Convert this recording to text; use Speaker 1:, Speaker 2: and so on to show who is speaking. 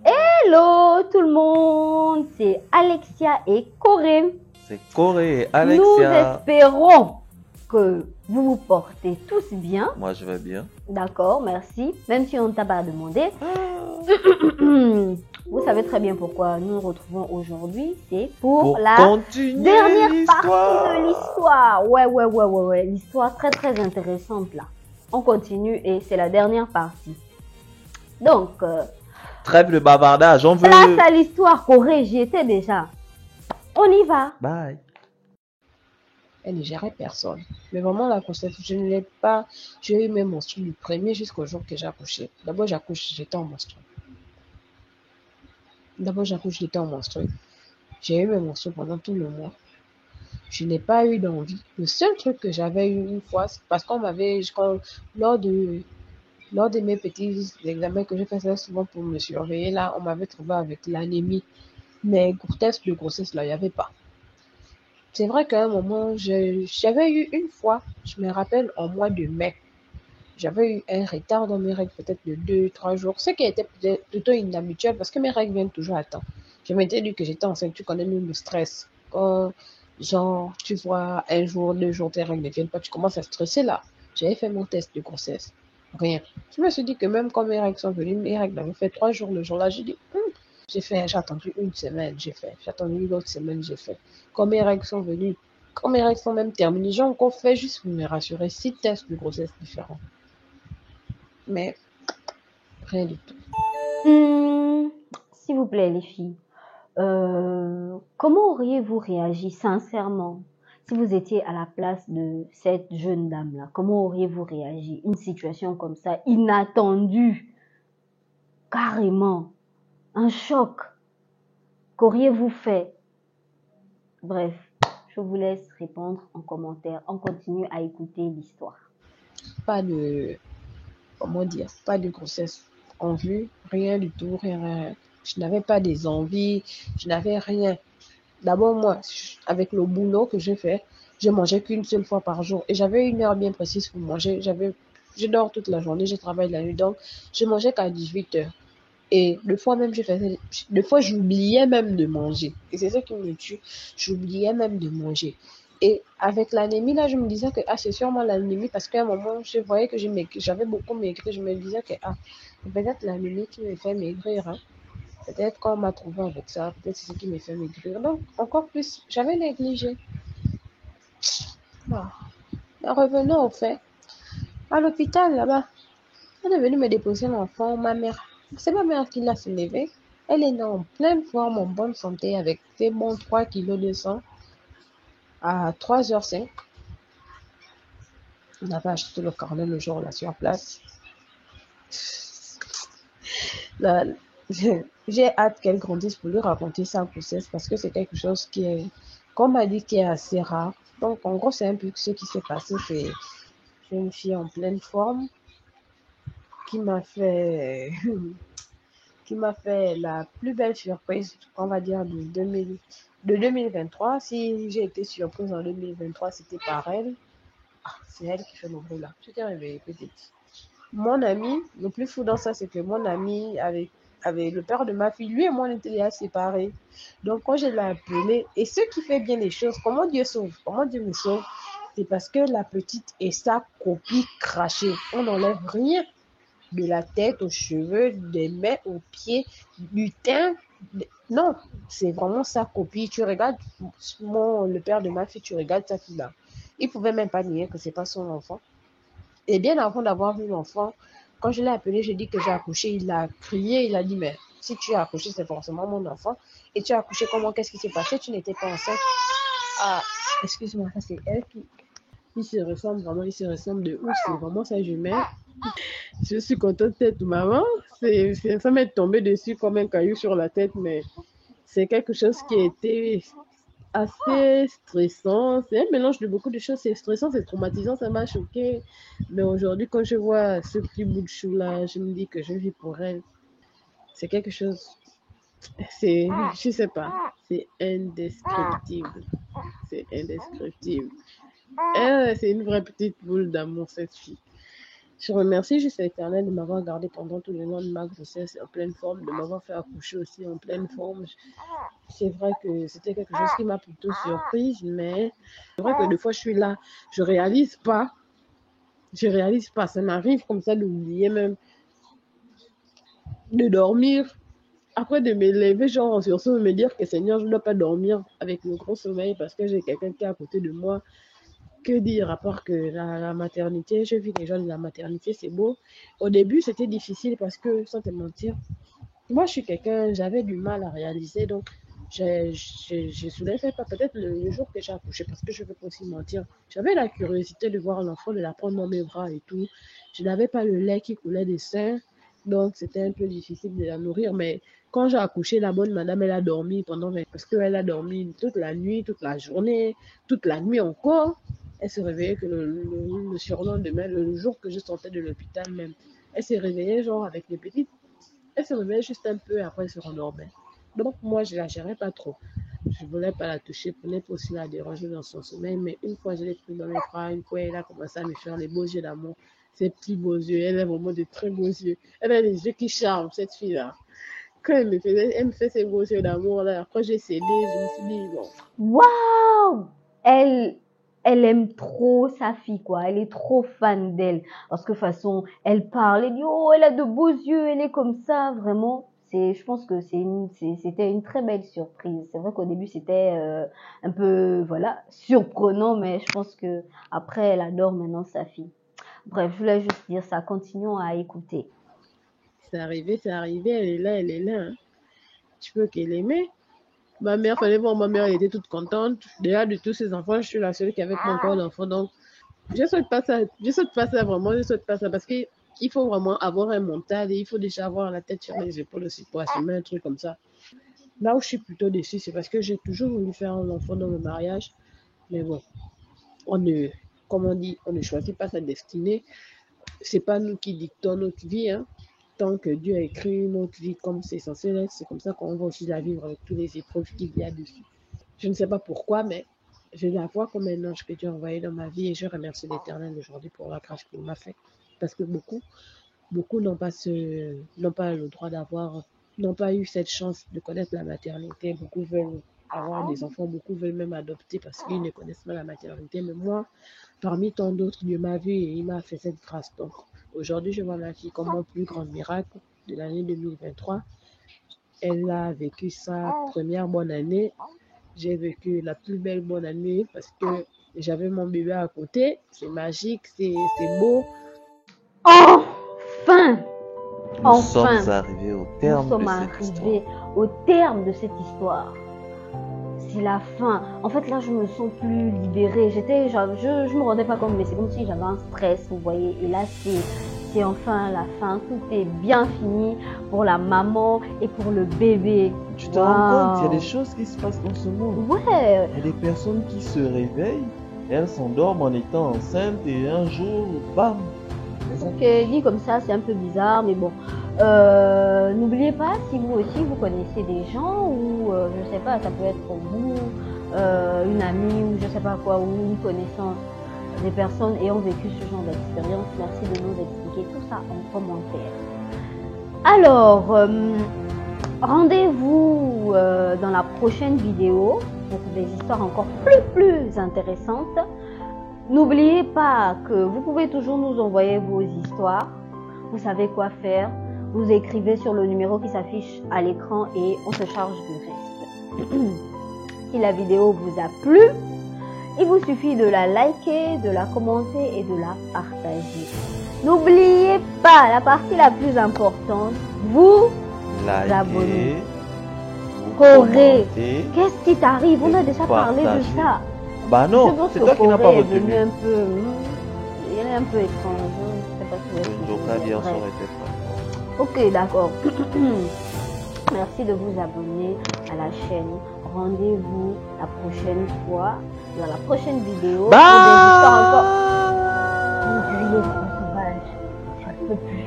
Speaker 1: Hello tout le monde, c'est Alexia et Corée.
Speaker 2: C'est Corée et
Speaker 1: Nous
Speaker 2: Alexia.
Speaker 1: espérons que vous vous portez tous bien.
Speaker 2: Moi, je vais bien.
Speaker 1: D'accord, merci. Même si on ne t'a pas demandé. Vous savez très bien pourquoi nous nous retrouvons aujourd'hui. C'est pour la
Speaker 2: continuer
Speaker 1: dernière partie
Speaker 2: l'histoire.
Speaker 1: de l'histoire. Ouais. L'histoire très intéressante là. On continue et c'est la dernière partie. Donc,
Speaker 2: Trêve de bavardage, on veut...
Speaker 1: place à l'histoire, Corée, j'y étais déjà. On y va.
Speaker 2: Bye.
Speaker 3: Elle ne gérait personne. Mais vraiment, la grossesse, je ne l'ai pas. J'ai eu mes menstrues du premier jusqu'au jour que j'ai accouché. D'abord, j'accouche, j'étais en menstrues. J'ai eu mes menstrues pendant tout le mois. Je n'ai pas eu d'envie. Le seul truc que j'avais eu une fois, c'est parce qu'on m'avait, lors de mes petits examens que je faisais souvent pour me surveiller, là, on m'avait trouvé avec l'anémie. Mais tests de grossesse, là, il n'y avait pas. C'est vrai qu'à un moment, j'avais eu une fois, je me rappelle, en mois de mai, j'avais eu un retard dans mes règles, peut-être de 2-3 jours, ce qui était plutôt inhabituel parce que mes règles viennent toujours à temps. Je m'étais dit que j'étais enceinte, tu connais même le stress. Quand, genre, tu vois, 1 jour, 2 jours, tes règles ne viennent pas, tu commences à stresser là. J'avais fait mon test de grossesse. Rien. Je me suis dit que même quand mes règles sont venues, mes règles avaient fait 3 jours le jour-là, j'ai dit, j'ai attendu une semaine, j'ai attendu une autre semaine, j'ai fait. Quand mes règles sont venues, quand mes règles sont même terminées, j'ai encore fait juste pour me rassurer 6 tests de grossesse différents. Mais rien du tout.
Speaker 1: S'il vous plaît, les filles, comment auriez-vous réagi sincèrement si vous étiez à la place de cette jeune dame-là? Comment auriez-vous réagi? Une situation comme ça, inattendue, carrément, un choc. Qu'auriez-vous fait? Bref, je vous laisse répondre en commentaire. On continue à écouter l'histoire.
Speaker 3: Pas de grossesse en vue, rien du tout, rien. Je n'avais pas des envies, je n'avais rien. D'abord, moi, avec le boulot que j'ai fait, je mangeais qu'une seule fois par jour et j'avais une heure bien précise pour manger. Je dors toute la journée, je travaille la nuit, donc je mangeais qu'à 18h. Et des fois même, j'oubliais même de manger. Et c'est ça qui me tue. J'oubliais même de manger. Et avec l'anémie, là, je me disais que c'est sûrement l'anémie parce qu'à un moment, je voyais que j'avais beaucoup maigri. Je me disais que c'est peut-être l'anémie qui me fait maigrir. Hein. Peut-être qu'on m'a trouvé avec ça. Peut-être c'est ce qui me fait maigrir. Donc, encore plus, j'avais négligé. Bon. Et revenons au fait. À l'hôpital, là-bas, on est venu me déposer l'enfant. C'est ma mère qui l'a soulevé. Elle est née en pleine forme, en bonne santé, avec ses bons 3 kilos de sang à 3h05. On avait acheté le carnet le jour là sur place. Là, j'ai hâte qu'elle grandisse pour lui raconter sa grossesse parce que c'est quelque chose qui est, comme m'a dit, qui est assez rare. Donc, en gros, c'est un peu ce qui s'est passé. C'est une fille en pleine forme qui m'a fait la plus belle surprise, on va dire, de 2023. Si j'ai été surprise en 2023, c'était par elle. C'est elle qui fait le bruit là. Tu t'es réveillée, petite. Mon ami, le plus fou dans ça, c'est que mon ami avec le père de ma fille, lui et moi, on était déjà séparés. Donc, quand je l'ai appelé, et ce qui fait bien les choses, comment Dieu me sauve, c'est parce que la petite est sa copie crachée. On n'enlève rien. De la tête aux cheveux, des mains aux pieds, du teint. Non, c'est vraiment sa copie. Tu regardes le père de ma fille, tu regardes sa fille là. Il pouvait même pas nier que c'est pas son enfant. Et bien avant d'avoir vu l'enfant, quand je l'ai appelé, j'ai dit que j'ai accouché. Il a crié, il a dit, mais si tu as accouché, c'est forcément mon enfant. Et tu as accouché comment? Qu'est-ce qui s'est passé? Tu n'étais pas enceinte. Ah, excuse-moi, ça c'est elle qui... Il se ressemble vraiment, il se ressemble de ouf. C'est vraiment sa jumelle. Je suis contente d'être maman. Ça m'est tombé dessus comme un caillou sur la tête, mais c'est quelque chose qui a été assez stressant. C'est un mélange de beaucoup de choses. C'est stressant, c'est traumatisant, ça m'a choqué. Mais aujourd'hui, quand je vois ce petit bout de chou-là, je me dis que je vis pour elle. C'est quelque chose... Je sais pas. C'est indescriptible. C'est indescriptible. C'est une vraie petite boule d'amour, cette fille. Je remercie juste l'Éternel de m'avoir gardé pendant tout le long de ma grossesse en pleine forme, de m'avoir fait accoucher aussi en pleine forme. C'est vrai que c'était quelque chose qui m'a plutôt surprise, mais c'est vrai que des fois je suis là, je réalise pas, ça m'arrive comme ça d'oublier même de dormir. Après de me lever, genre en sursaut, de me dire que Seigneur, je ne dois pas dormir avec le gros sommeil parce que j'ai quelqu'un qui est à côté de moi. Que dire à part que la maternité, je vis déjà de la maternité, c'est beau. Au début, c'était difficile parce que, sans te mentir, moi, je suis quelqu'un, j'avais du mal à réaliser, donc je soulevais pas peut-être le jour que j'ai accouché, parce que je ne veux pas aussi mentir. J'avais la curiosité de voir l'enfant, de la prendre dans mes bras et tout. Je n'avais pas le lait qui coulait des seins, donc c'était un peu difficile de la nourrir. Mais quand j'ai accouché, la bonne madame, elle a dormi parce qu'elle a dormi toute la nuit, toute la journée, toute la nuit encore. Elle se réveillait que le surlendemain, le jour que je sortais de l'hôpital même. Elle s'est réveillée genre avec les petites. Elle se réveillait juste un peu et après elle se rendormait. Donc moi, je ne la gérais pas trop. Je ne voulais pas la toucher pour ne pas aussi la déranger dans son sommeil. Mais une fois, je l'ai pris dans mes bras, une fois, elle a commencé à me faire les beaux yeux d'amour. Ces petits beaux yeux, elle a vraiment de très beaux yeux. Elle a les yeux qui charment, cette fille-là. Quand elle me fait ces beaux yeux d'amour, là, après j'ai cédé, je me suis dit, bon.
Speaker 1: Waouh! Elle aime trop sa fille, quoi. Elle est trop fan d'elle. Parce que de toute façon, elle parle, elle dit, oh, elle a de beaux yeux, elle est comme ça, vraiment. Je pense que c'était une très belle surprise. C'est vrai qu'au début, c'était un peu, voilà, surprenant, mais je pense que après, elle adore maintenant sa fille. Bref, je voulais juste dire ça. Continuons à écouter.
Speaker 3: C'est arrivé, elle est là. Hein. Tu peux qu'elle aimait. Ma mère, fallait voir ma mère, elle était toute contente. Déjà, de tous ses enfants, je suis la seule qui avait pas encore d'enfant. Donc, je souhaite pas ça vraiment, je souhaite pas ça parce qu'il faut vraiment avoir un mental et il faut déjà avoir la tête sur les épaules aussi pour assumer un truc comme ça. Là où je suis plutôt déçue, c'est parce que j'ai toujours voulu faire un enfant dans le mariage. Mais bon, comme on dit, on ne choisit pas sa destinée. C'est pas nous qui dictons notre vie, hein. Tant que Dieu a écrit notre vie comme c'est censé l'être, c'est comme ça qu'on va aussi la vivre avec toutes les épreuves qu'il y a dessus. Je ne sais pas pourquoi, mais je la vois comme un ange que Dieu a envoyé dans ma vie et je remercie l'Éternel aujourd'hui pour la grâce qu'il m'a fait. Parce que beaucoup n'ont pas le droit n'ont pas eu cette chance de connaître la maternité. Beaucoup veulent avoir des enfants, beaucoup veulent même adopter parce qu'ils ne connaissent pas la maternité. Mais moi, parmi tant d'autres, Dieu m'a vu et il m'a fait cette grâce. Donc, aujourd'hui, je vois ma fille comme mon plus grand miracle de l'année 2023. Elle a vécu sa première bonne année. J'ai vécu la plus belle bonne année parce que j'avais mon bébé à côté. C'est magique, c'est beau.
Speaker 1: Enfin!
Speaker 2: Nous sommes arrivés au terme
Speaker 1: de cette histoire. C'est la fin. En fait, là, je me sens plus libérée. Je me rendais pas compte, mais c'est comme si j'avais un stress, vous voyez. Et là, c'est enfin la fin. Tout est bien fini pour la maman et pour le bébé.
Speaker 2: Tu te rends compte, il y a des choses qui se passent dans ce monde.
Speaker 1: Ouais.
Speaker 2: Il y a des personnes qui se réveillent, elles s'endorment en étant enceintes et un jour, bam.
Speaker 1: Ok, dit comme ça, c'est un peu bizarre, mais bon. N'oubliez pas, si vous aussi vous connaissez des gens ou je sais pas, ça peut être pour vous, une amie ou je sais pas quoi, ou une connaissance, des personnes ayant vécu ce genre d'expérience, merci de nous expliquer tout ça en commentaire. Alors, rendez-vous dans la prochaine vidéo pour des histoires encore plus intéressantes. N'oubliez pas que vous pouvez toujours nous envoyer vos histoires. Vous savez quoi faire. Vous écrivez sur le numéro qui s'affiche à l'écran et on se charge du reste. Si la vidéo vous a plu, il vous suffit de la liker, de la commenter et de la partager. N'oubliez pas la partie la plus importante, vous abonnez. Corée, qu'est-ce qui t'arrive? On a déjà parlé de ça.
Speaker 2: Bah non, c'est toi qui n'as pas retenu.
Speaker 1: Il est un peu étrange. Je sais pas si
Speaker 2: le ça aurait été pas.
Speaker 1: Ok, d'accord. Merci de vous abonner à la chaîne. Rendez-vous la prochaine fois dans la prochaine vidéo.
Speaker 2: Bye.
Speaker 1: Pour des histoires encore. Vous criez trop sauvage. Je ne peux plus.